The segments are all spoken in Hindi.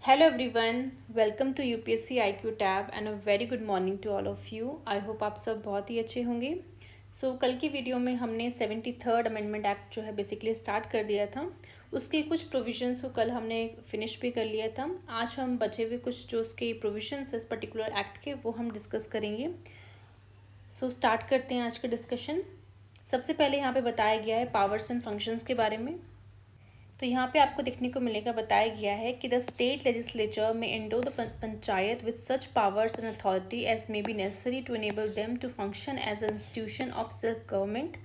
Hello everyone, welcome to UPSC IQ tab and a very good morning to all of you. I hope आप सब बहुत ही अच्छे होंगे। कल की वीडियो में हमने 73rd अमेंडमेंट एक्ट जो है बेसिकली स्टार्ट कर दिया था। उसके कुछ प्रोविजंस को कल हमने फिनिश भी कर लिया था। आज हम बचे हुए कुछ जो उसके प्रोविजंस है इस पर्टिकुलर एक्ट के वो हम डिस्कस करेंगे। स्टार्ट करते हैं आज का डिस्कशन। सबसे पहले यहाँ पे बताया गया है पावर्स एंड फंक्शंस के बारे में। तो यहाँ पे आपको देखने को मिलेगा, बताया गया है कि the state legislature may endow the panchayat with such powers and authority as may be necessary to enable them to function as an institution of self government.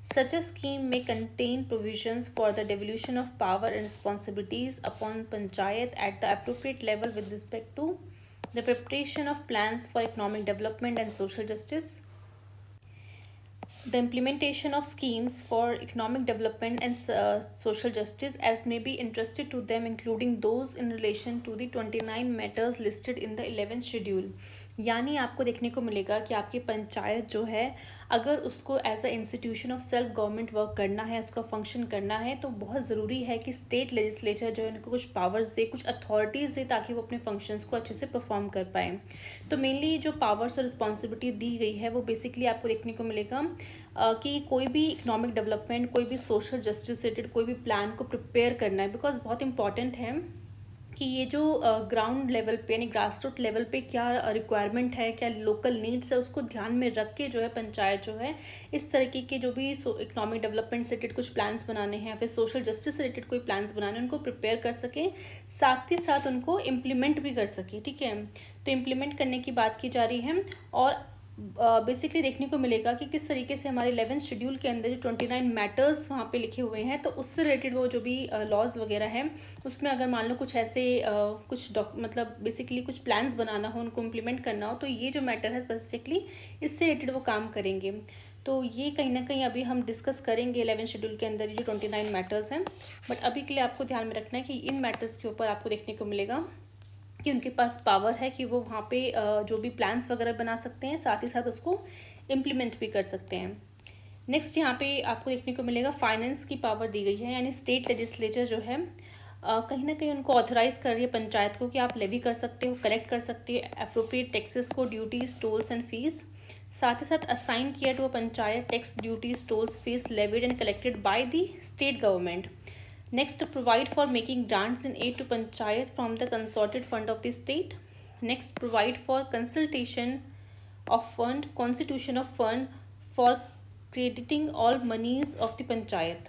Such a scheme may contain provisions for the devolution of power and responsibilities upon panchayat at the appropriate level with respect to the preparation of plans for economic development and social justice, the implementation of schemes for economic development and social justice as may be entrusted to them, including those in relation to the 29 matters listed in the 11th schedule. यानी आपको देखने को मिलेगा कि आपकी पंचायत जो है अगर उसको as a institution of self government work करना है, उसका फंक्शन करना है, तो बहुत ज़रूरी है कि स्टेट लेजिस्लेचर जो है उनको कुछ पावर्स दे, कुछ अथॉरिटीज़ दे ताकि वो अपने फंक्शंस को अच्छे से परफॉर्म कर पाएँ। तो मेनली जो पावर्स और रिस्पॉन्सिबिलिटी दी गई है वो बेसिकली आपको देखने को मिलेगा कि कोई भी इकोनॉमिक डेवलपमेंट, कोई भी सोशल जस्टिस रिलेटेड कोई भी प्लान को प्रिपेयर करना है। बिकॉज बहुत इंपॉर्टेंट है कि ये जो ग्राउंड लेवल पे यानी ग्रास रूट लेवल पे क्या रिक्वायरमेंट है, क्या लोकल नीड्स है, उसको ध्यान में रख के जो है पंचायत जो है इस तरीके के जो भी इकोनॉमिक डेवलपमेंट से रिलेटेड कुछ प्लान्स बनाने हैं या फिर सोशल जस्टिस से रिलेटेड कोई प्लान्स बनाने हैं उनको प्रिपेयर कर सके, साथ ही साथ उनको इम्प्लीमेंट भी कर सके। ठीक है, तो इम्प्लीमेंट करने की बात की जा रही है। और बेसिकली देखने को मिलेगा कि किस तरीके से हमारे 11th शेड्यूल के अंदर जो 29 मैटर्स वहाँ पे लिखे हुए हैं, तो उससे रिलेटेड वो जो भी लॉज वगैरह हैं उसमें अगर मान लो कुछ ऐसे मतलब बेसिकली कुछ प्लान्स बनाना हो, उनको इम्प्लीमेंट करना हो, तो ये जो मैटर है स्पेसिफिकली इससे रिलेटेड वो काम करेंगे। तो ये कहीं ना कहीं अभी हम डिस्कस करेंगे 11th शेड्यूल के अंदर ये जो 29 मैटर्स हैं। बट अभी के लिए आपको ध्यान में रखना है कि इन मैटर्स के ऊपर आपको देखने को मिलेगा कि उनके पास पावर है कि वो वहाँ पे जो भी प्लान्स वगैरह बना सकते हैं, साथ ही साथ उसको इम्प्लीमेंट भी कर सकते हैं। नेक्स्ट यहाँ पे आपको देखने को मिलेगा फाइनेंस की पावर दी गई है, यानी स्टेट लेजिस्लेचर जो है कहीं ना कहीं उनको ऑथराइज कर रही है पंचायत को कि आप लेवी कर सकते हो, कलेक्ट कर सकते हो अप्रोप्रिएट टैक्सेस को, ड्यूटीज, टोल्स एंड फीस। साथ ही साथ असाइन किया to a panchayat tax, duties, tolls, fees levied and collected by the state government. Next, provide for making grants in aid to panchayat from the consorted fund of the state. Next, provide for constitution of fund for crediting all monies of the panchayat.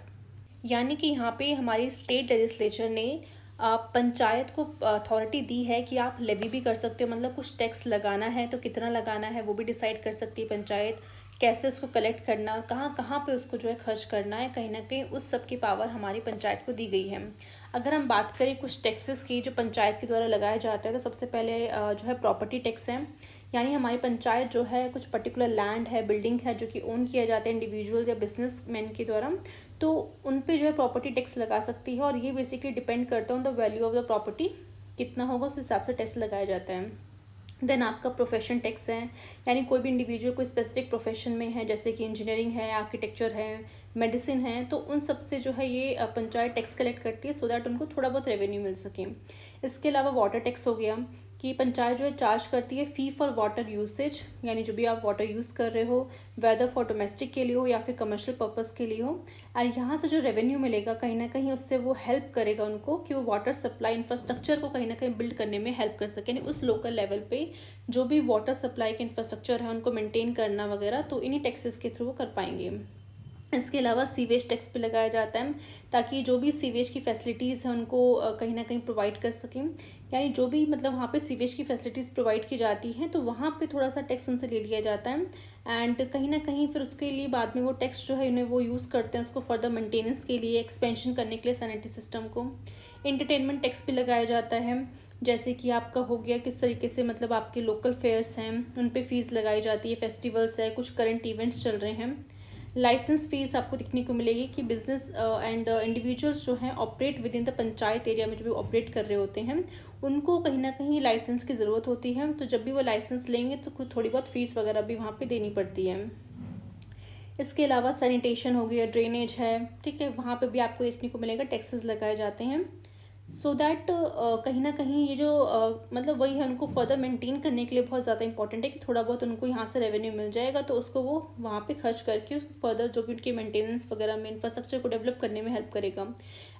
यानी कि यहाँ पे हमारी स्टेट लेजिस्लेचर ने पंचायत को अथॉरिटी दी है कि आप लेवी भी कर सकते हो, मतलब कुछ टैक्स लगाना है तो कितना लगाना है वो भी डिसाइड कर सकती है पंचायत, कैसे उसको कलेक्ट करना, कहाँ कहाँ पे उसको जो है खर्च करना है, कहीं ना कहीं उस सब की पावर हमारी पंचायत को दी गई है। अगर हम बात करें कुछ टैक्सेस की जो पंचायत के द्वारा लगाया जाता है, तो सबसे पहले जो है प्रॉपर्टी टैक्स है। यानी हमारी पंचायत जो है कुछ पर्टिकुलर लैंड है, बिल्डिंग है जो कि ओन किया जाता है इंडिविजुअल या बिजनेसमैन के द्वारा, तो उन पे जो है प्रॉपर्टी टैक्स लगा सकती है। और ये बेसिकली डिपेंड करता है on the value of the property, कितना होगा उस हिसाब से टैक्स लगाया जाता है। देन आपका प्रोफेशन टैक्स है, यानी कोई भी इंडिविजुअल कोई स्पेसिफिक प्रोफेशन में है, जैसे कि इंजीनियरिंग है, आर्किटेक्चर है, मेडिसिन है, तो उन सब से जो है ये पंचायत टैक्स कलेक्ट करती है सो दैट उनको थोड़ा बहुत रेवेन्यू मिल सके। इसके अलावा वाटर टैक्स हो गया कि पंचायत जो है चार्ज करती है फ़ी फॉर वाटर यूसेज, यानी जो भी आप वाटर यूज़ कर रहे हो, वेदर फॉर डोमेस्टिक के लिए हो या फिर कमर्शियल पर्पज़ के लिए हो। और यहाँ से जो रेवेन्यू मिलेगा कहीं ना कहीं उससे वो हेल्प करेगा उनको कि वो वाटर सप्लाई इंफ्रास्ट्रक्चर को कहीं ना कहीं बिल्ड करने में हेल्प कर सके, यानी उस लोकल लेवल पे जो भी वाटर सप्लाई के इंफ्रास्ट्रक्चर है उनको मेंटेन करना वगैरह, तो इन्हीं टैक्सेस के थ्रू वो कर पाएंगे। इसके अलावा सीवेज टैक्स पे लगाया जाता है ताकि जो भी सीवेज की फैसिलिटीज़ हैं उनको कहीं ना कहीं प्रोवाइड कर सकें, यानी जो भी मतलब वहाँ पे सीवेज की फैसिलिटीज़ प्रोवाइड की जाती हैं तो वहाँ पे थोड़ा सा टैक्स उनसे ले लिया जाता है। एंड कहीं ना कहीं फिर उसके लिए बाद में वो टैक्स जो है उन्हें वो यूज़ करते हैं उसको फर्दर मेंटेनेंस के लिए, एक्सपेंशन करने के लिए सैनिटरी सिस्टम को। एंटरटेनमेंट टैक्स भी लगाया जाता है, जैसे कि आपका हो गया किस तरीके से मतलब आपके लोकल फेयर्स हैं उन पे फीस लगाई जाती है, फेस्टिवल्स है, कुछ करंट इवेंट्स चल रहे हैं। लाइसेंस फीस आपको दिखने को मिलेगी कि बिजनेस एंड इंडिविजुअल्स जो हैं operate with in the panchayat area में जो भी ऑपरेट कर रहे होते हैं उनको कहीं ना कहीं लाइसेंस की ज़रूरत होती है, तो जब भी वो लाइसेंस लेंगे तो कुछ थोड़ी बहुत फीस वगैरह भी वहाँ पे देनी पड़ती है। इसके अलावा सैनिटेशन हो गया, ड्रेनेज है, ठीक है, वहाँ पे भी आपको देखने को मिलेगा टैक्सेस लगाए जाते हैं। सो दैट कहीं ना कहीं ये जो मतलब वही है, उनको फर्दर मेंटेन करने के लिए बहुत ज़्यादा इंपॉर्टेंट है कि थोड़ा बहुत उनको यहाँ से रेवेन्यू मिल जाएगा तो उसको वो वहाँ पे खर्च करके फर्दर जो भी उनकी मेंटेनेंस वगैरह में इंफ्रास्ट्रक्चर को डेवलप करने में हेल्प करेगा।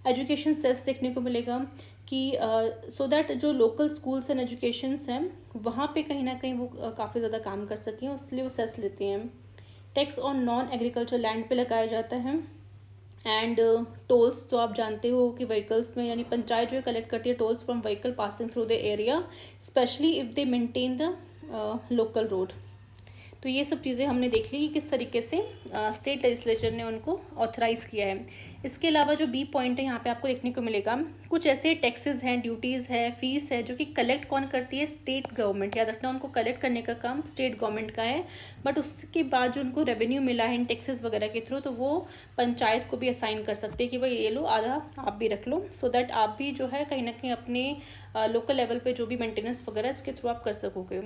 एजुकेशन सेस देखने को मिलेगा कि सो दैट जो लोकल स्कूल्स एंड एजुकेशंस हैं वहाँ पे कहीं ना कहीं वो काफ़ी ज़्यादा काम कर सकें, इसलिए वो सेस लेते हैं। Tax on non agriculture land पे लगाया जाता है। एंड टोल्स तो आप जानते हो कि व्हीकल्स में, यानी पंचायत जो है कलेक्ट करती है tolls from vehicle passing through the area, specially if they maintain the local road. तो ये सब चीज़ें हमने देख ली कि किस तरीके से स्टेट लेजिस्लेचर ने उनको ऑथराइज़ किया है। इसके अलावा जो बी पॉइंट है यहाँ पे आपको देखने को मिलेगा, कुछ ऐसे टैक्सेस हैं, ड्यूटीज़ है, फीस है जो कि कलेक्ट कौन करती है, स्टेट गवर्नमेंट। याद रखना, उनको कलेक्ट करने का काम स्टेट गवर्नमेंट का है, बट उसके बाद जो उनको रेवेन्यू मिला है इन टैक्सेस वगैरह के थ्रू तो वो पंचायत को भी असाइन कर सकते हैं कि भाई ये लो, आधा आप भी रख लो, सो दैट आप भी जो है कहीं ना कहीं अपने लोकल लेवल पे जो भी मेंटेनेंस वगैरह इसके थ्रू आप कर सकोगे।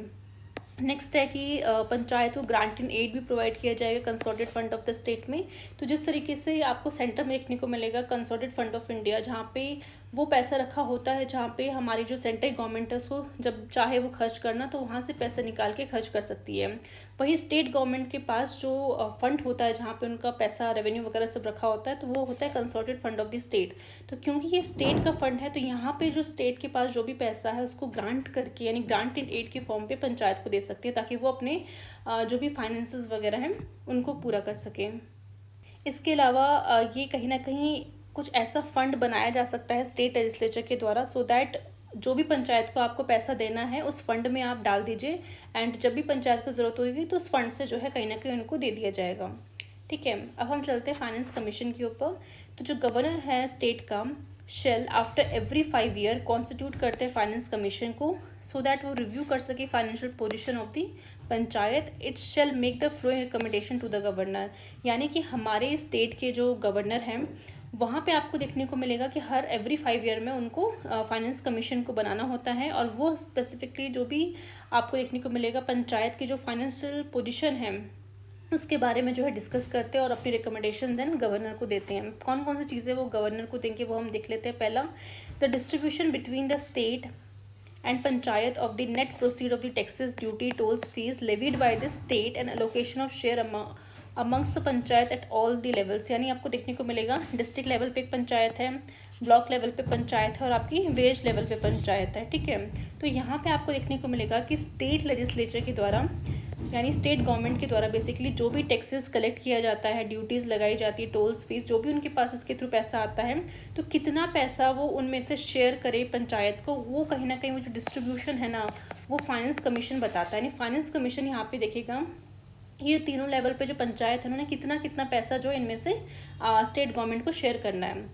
नेक्स्ट है कि पंचायत को ग्रांट इन एड भी प्रोवाइड किया जाएगा consolidated fund of the state में। तो जिस तरीके से आपको सेंटर में देखने को मिलेगा कंसोलिडेटेड फंड ऑफ इंडिया, जहाँ पे वो पैसा रखा होता है, जहाँ पे हमारी जो सेंट्रल गवर्नमेंट है उसको जब चाहे वो खर्च करना तो वहाँ से पैसा निकाल के खर्च कर सकती है। वही स्टेट गवर्नमेंट के पास जो फंड होता है जहाँ पे उनका पैसा रेवेन्यू वगैरह सब रखा होता है तो वो होता है consolidated fund of the state. तो क्योंकि ये स्टेट का फंड है तो यहाँ पे जो स्टेट के पास जो भी पैसा है उसको ग्रांट करके, यानी ग्रांट इन एड के फॉर्म पे पंचायत को दे सकती है ताकि वो अपने जो भी फाइनेंसेस वगैरह हैं उनको पूरा कर सकें। इसके अलावा ये कहीं ना कहीं कुछ ऐसा फंड बनाया जा सकता है स्टेट लेजिस्लेचर के द्वारा, सो दैट जो भी पंचायत को आपको पैसा देना है उस फंड में आप डाल दीजिए, एंड जब भी पंचायत को ज़रूरत होगी तो उस फंड से जो है कहीं ना कहीं उनको दे दिया जाएगा। ठीक है, अब हम चलते हैं फाइनेंस कमीशन के ऊपर। तो जो गवर्नर है स्टेट का, shall after every 5 year constitute करते हैं फाइनेंस कमीशन को, सो दैट वो रिव्यू कर सके financial position of the panchayat. It shall make the following recommendation to the governor, यानी कि हमारे स्टेट के जो गवर्नर हैं वहाँ पे आपको देखने को मिलेगा कि हर एवरी 5 ईयर में उनको फाइनेंस कमीशन को बनाना होता है, और वो स्पेसिफिकली जो भी आपको देखने को मिलेगा पंचायत की जो फाइनेंशियल पोजीशन है उसके बारे में जो है डिस्कस करते हैं और अपनी रिकमेंडेशन देन गवर्नर को देते हैं। कौन कौन सी चीज़ें वो गवर्नर को देंगे वो हम देख लेते हैं। पहला, the distribution between the state and panchayat of the net proceed of the taxes, duty, tolls, fees levied by the state and allocation of share amongst the panchayat at all the levels. यानी आपको देखने को मिलेगा डिस्ट्रिक्ट लेवल पे एक पंचायत है, ब्लॉक लेवल पे पंचायत है और आपकी विलेज लेवल पे पंचायत है। ठीक है, तो यहाँ पे आपको देखने को मिलेगा कि स्टेट लेजिस्लेचर के द्वारा, यानी स्टेट गवर्नमेंट के द्वारा बेसिकली जो भी टैक्सेस कलेक्ट किया जाता है, ड्यूटीज़ लगाई जाती है, टोल्स, फीस, जो भी उनके पास इसके थ्रू पैसा आता है, तो कितना पैसा वो उनमें से शेयर करे पंचायत को, वो कहीं ना कहीं वो जो डिस्ट्रीब्यूशन है ना वो फाइनेंस कमीशन बताता है। यानी फाइनेंस कमीशन यहाँ पे देखेगा ये तीनों लेवल पे जो पंचायत है उन्होंने कितना कितना पैसा जो इनमें से स्टेट गवर्नमेंट को शेयर करना है।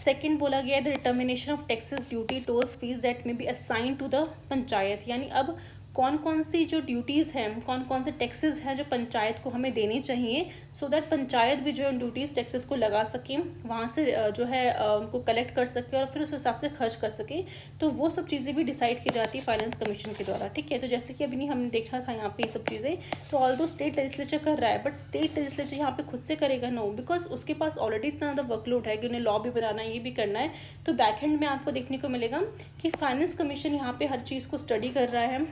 सेकंड बोला गया है the determination of taxes, duty, tolls, fees that may be assigned to the panchayat. यानी अब कौन कौन सी जो ड्यूटीज़ हैं, कौन कौन से टैक्सेस हैं जो पंचायत को हमें देने चाहिए, सो दैट पंचायत भी जो है ड्यूटीज़ टैक्सेस को लगा सकें, वहाँ से जो है उनको कलेक्ट कर सके और फिर उस हिसाब से खर्च कर सके। तो वो सब चीज़ें भी डिसाइड की जाती है फाइनेंस कमीशन के द्वारा। ठीक है, तो जैसे कि अभी नहीं हमने देखा था यहाँ पे ये सब चीज़ें, तो ऑल दो स्टेट लेजिस्लेचर कर रहा है बट स्टेट लेजिस्लेचर यहाँ पे खुद से करेगा नो, बिकॉज उसके पास ऑलरेडी इतना ज़्यादा वर्कलोड है कि उन्हें लॉ भी बनाना है, ये भी करना है। तो बैक हैंड में आपको देखने को मिलेगा कि फाइनेंस कमीशन यहाँ पे हर चीज़ को स्टडी कर रहा है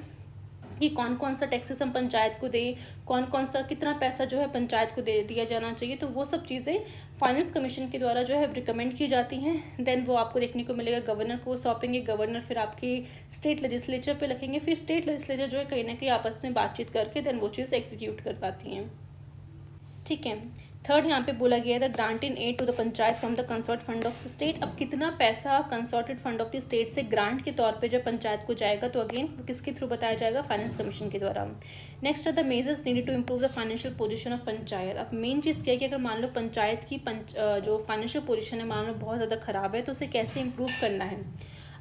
कि कौन कौन सा टैक्सेस हम पंचायत को दें, कौन कौन सा कितना पैसा जो है पंचायत को दे दिया जाना चाहिए। तो वो सब चीज़ें फाइनेंस कमीशन के द्वारा जो है रिकमेंड की जाती हैं। देन वो आपको देखने को मिलेगा गवर्नर को सौंपेंगे, गवर्नर फिर आपके स्टेट लेजिस्लेचर पे रखेंगे, फिर स्टेट लेजिस्लेचर जो है कहीं ना कहीं आपस में बातचीत करके देन वो चीज़ एग्जीक्यूट कर पाती हैं। ठीक है, थर्ड यहाँ पे बोला गया है the grant in aid to the panchayat from the consort fund of state. अब कितना पैसा consorted fund of the state से ग्रांट के तौर पे जो पंचायत को जाएगा, तो अगेन किसके थ्रू बताया जाएगा, फाइनेंस कमीशन के द्वारा। नेक्स्ट है the measures needed to improve the financial position of panchayat. अब मेन चीज़ क्या है कि अगर मान लो पंचायत की जो फाइनेंशियल पोजीशन है मान लो बहुत ज़्यादा ख़राब है, तो उसे कैसे इंप्रूव करना है।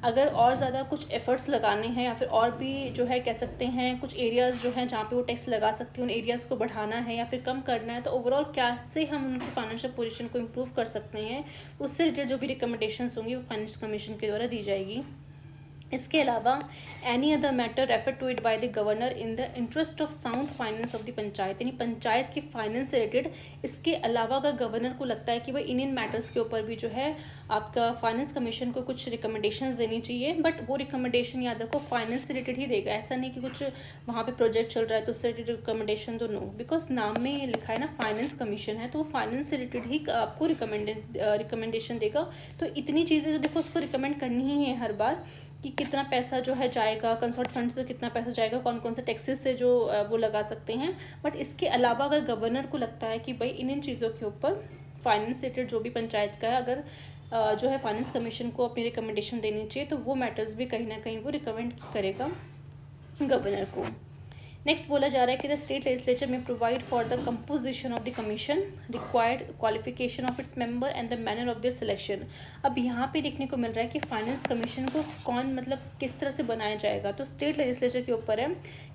अगर और ज़्यादा कुछ एफर्ट्स लगाने हैं या फिर और भी जो है कह सकते हैं कुछ एरियाज़ जो हैं जहाँ पे वो टैक्स लगा सकते हैं, उन एरियाज़ को बढ़ाना है या फिर कम करना है, तो ओवरऑल कैसे हम उनकी फाइनेंशियल पोजीशन को इम्प्रूव कर सकते हैं, उससे रिलेटेड जो भी रिकमेंडेशंस होंगी वो फाइनेंस कमीशन के द्वारा दी जाएगी। इसके अलावा any other matter refer to it by the governor in the interest of sound finance of the panchayat, यानी पंचायत की फाइनेंस से रिलेटेड इसके अलावा अगर गवर्नर को लगता है कि भाई इन मैटर्स के ऊपर भी जो है आपका फाइनेंस कमीशन को कुछ रिकमेंडेशंस देनी चाहिए, बट वो रिकमेंडेशन याद रखो फाइनेंस से रिलेटेड ही देगा। ऐसा नहीं कि कुछ वहाँ पे प्रोजेक्ट चल रहा है तो उससे रिलेटेड रिकमेंडेशन तो नो, बिकॉज नाम में ये लिखा है ना फाइनेंस कमीशन है, तो वो फाइनेंस से रिलेटेड ही आपको रिकमेंडेशन देगा। तो इतनी चीज़ें तो देखो उसको रिकमेंड करनी ही है हर बार कि कितना पैसा जो है जाएगा, कंसर्ट फंड से कितना पैसा जाएगा, कौन कौन से टैक्सेस से जो वो लगा सकते हैं। बट इसके अलावा अगर गवर्नर को लगता है कि भाई इन चीज़ों के ऊपर फाइनेंस रिलेटेड जो भी पंचायत का है, अगर जो है फाइनेंस कमीशन को अपनी रिकमेंडेशन देनी चाहिए, तो वो मैटर्स भी कहीं ना कहीं वो रिकमेंड करेगा गवर्नर को। नेक्स्ट बोला जा रहा है कि द स्टेट लेजिस्लेचर में provide for the composition of the commission, required qualification of its member and the manner of their selection. अब यहाँ पे देखने को मिल रहा है कि फाइनेंस कमीशन को कौन मतलब किस तरह से बनाया जाएगा, तो स्टेट लेजिस्लेचर के ऊपर है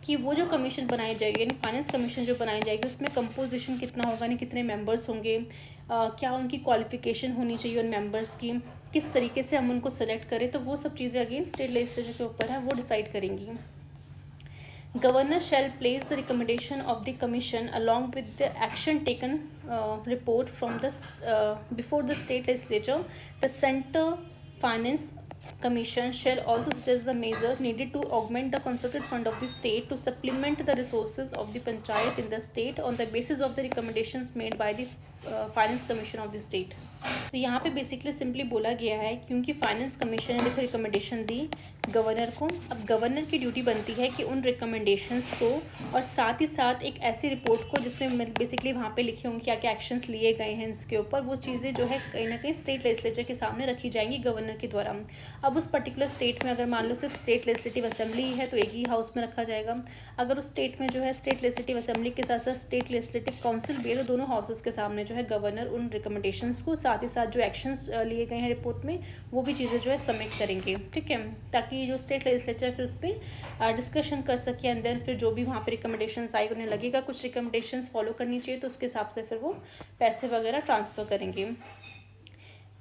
कि वो जो कमीशन बनाई जाएगी, यानी फाइनेंस कमीशन जो बनाई जाएगी उसमें कंपोजिशन कितना होगा, यानी कितने मेम्बर्स होंगे, क्या उनकी क्वालिफिकेशन होनी चाहिए उन मेम्बर्स की, किस तरीके से हम उनको सेलेक्ट करें, तो वो सब चीज़ें अगेन स्टेट लेजिस्लेचर के ऊपर है, वो डिसाइड करेंगी। Governor shall place the recommendation of the commission along with the action taken report from the before the state legislature. The center finance commission shall also suggest the measure needed to augment the consolidated fund of the state to supplement the resources of the panchayat in the state on the basis of the recommendations made by the finance commission of the state. तो यहाँ पे बेसिकली सिंपली बोला गया है क्योंकि फाइनेंस कमीशन ने देखो रिकमेंडेशन दी गवर्नर को, अब गवर्नर की ड्यूटी बनती है कि उन रिकमेंडेशंस को और साथ ही साथ एक ऐसी रिपोर्ट को जिसमें बेसिकली वहाँ पे लिखे होंगे क्या क्या एक्शंस लिए गए हैं इसके ऊपर, वो चीज़ें जो है कहीं ना कहीं स्टेट लेजिस्लेचर के सामने रखी जाएंगी गवर्नर के द्वारा। अब उस पर्टिकुलर स्टेट में अगर मान लो सिर्फ स्टेट लेजिस्लेटिव असेंबली है तो एक ही हाउस में रखा जाएगा, अगर उस स्टेट में जो है स्टेट लेजिस्लेटिव असेंबली के साथ साथ स्टेट लेजिस्लेटिव काउंसिल भी है तो दोनों हाउसेस के सामने जो है गवर्नर उन रिकमेंडेशंस को साथ ही साथ जो एक्शंस लिए गए हैं रिपोर्ट में वो भी चीज़ें जो है सबमिट करेंगे, ठीक है, ताकि जो स्टेट लेजिस्लेचर फिर उस पर डिस्कशन कर सके एंड देन फिर जो भी वहाँ पे रिकमेंडेशंस आई उन्हें लगेगा कुछ रिकमेंडेशंस फॉलो करनी चाहिए तो उसके हिसाब से फिर वो पैसे वगैरह ट्रांसफ़र करेंगे।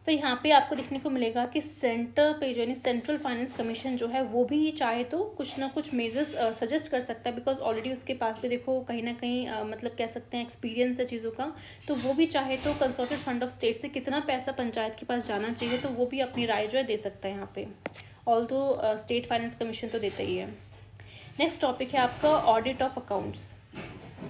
फिर यहाँ पे आपको देखने को मिलेगा कि सेंटर पे जो है सेंट्रल फाइनेंस कमीशन जो है वो भी चाहे तो कुछ ना कुछ मेजर्स सजेस्ट कर सकता है, बिकॉज ऑलरेडी उसके पास भी देखो कहीं ना कहीं मतलब कह सकते हैं एक्सपीरियंस है चीज़ों का, तो वो भी चाहे तो कंसोलिडेटेड फंड ऑफ स्टेट से कितना पैसा पंचायत के पास जाना चाहिए तो वो भी अपनी राय जो है दे सकता है यहाँ पे, ऑल्दो स्टेट फाइनेंस कमीशन तो देता ही है। नेक्स्ट टॉपिक है आपका ऑडिट ऑफ अकाउंट्स,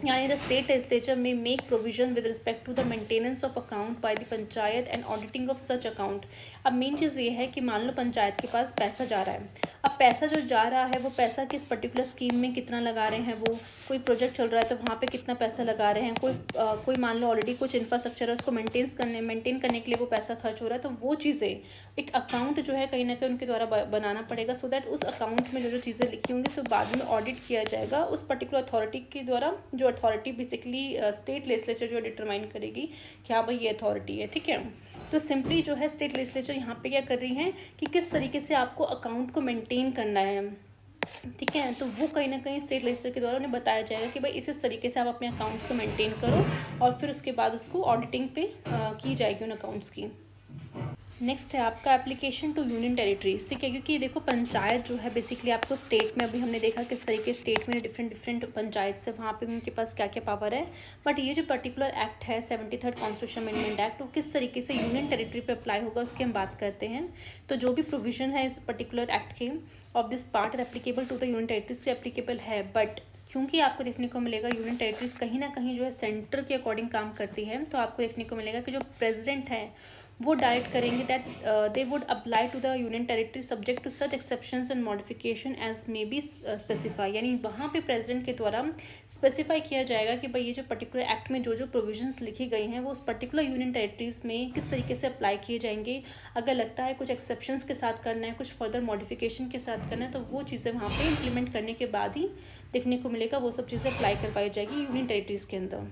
यानी the state legislature may make provision with respect to the maintenance of account by the panchayat and auditing of such account. अब मेन चीज़ ये है कि मान लो पंचायत के पास पैसा जा रहा है, अब पैसा जो जा रहा है वो पैसा किस पर्टिकुलर स्कीम में कितना लगा रहे हैं, वो कोई प्रोजेक्ट चल रहा है तो वहाँ पे कितना पैसा लगा रहे हैं, कोई मान लो ऑलरेडी कुछ इंफ्रास्ट्रक्चर है उसको मेंटेन करने के लिए वो पैसा खर्च हो रहा है, तो वो चीज़ें एक अकाउंट जो है कहीं ना कहीं उनके द्वारा बनाना पड़ेगा सो दैट उस अकाउंट में जो जो चीज़ें लिखी होंगी सो बाद में ऑडिट किया जाएगा उस पर्टिकुलर अथॉरिटी के द्वारा, जो अथॉरिटी बेसिकली स्टेट लेजिस्लेचर जो डिटरमाइन करेगी कि हाँ भाई ये अथॉरिटी है, ठीक है। तो सिंपली जो है स्टेट लेजिस्लेचर यहाँ पे क्या कर रही हैं कि किस तरीके से आपको अकाउंट को मेंटेन करना है, ठीक है, तो वो कहीं ना कहीं स्टेट लेजिस्लेचर के द्वारा उन्हें बताया जाएगा कि भाई इस तरीके से आप अपने अकाउंट्स को मेंटेन करो और फिर उसके बाद उसको ऑडिटिंग पे की जाएगी उन अकाउंट्स की। नेक्स्ट है आपका एप्लीकेशन टू यूनियन टेरिटरीज, ठीक है, क्योंकि देखो पंचायत जो है बेसिकली आपको स्टेट में अभी हमने देखा किस तरीके स्टेट में डिफरेंट पंचायत से वहाँ पे उनके पास क्या क्या पावर है, बट ये जो पर्टिकुलर एक्ट है 73rd कॉन्स्टिट्यूशन अमेंडमेंट एक्ट वो किस तरीके से यूनियन टेरिटरी पे अप्लाई होगा उसकी हम बात करते हैं। तो जो भी प्रोविजन है इस पर्टिकुलर एक्ट के of this part applicable to the union territories के एप्लीकेबल है, बट क्योंकि आपको देखने को मिलेगा यूनियन टेरिटरीज कहीं ना कहीं जो है सेंटर के अकॉर्डिंग काम करती है, तो आपको देखने को मिलेगा कि जो प्रेसिडेंट है वो डायरेक्ट करेंगे that they would apply to the union territory subject to such exceptions and modification as may be specify, यानी वहाँ पे प्रेसिडेंट के द्वारा स्पेसिफाई किया जाएगा कि भाई ये जो पर्टिकुलर एक्ट में जो जो प्रोविजंस लिखी गई हैं वो उस पर्टिकुलर यूनियन टेरिटरीज में किस तरीके से अप्लाई किए जाएंगे, अगर लगता है कुछ एक्सेप्शंस के साथ करना है, कुछ फर्दर मॉडिफिकेशन के साथ करना है, तो वो चीज़ें वहाँ पे इम्प्लीमेंट करने के बाद ही देखने को मिलेगा वो सब चीज़ें अप्लाई करवाई जाएगी यूनियन टेरिटरीज़ के अंदर।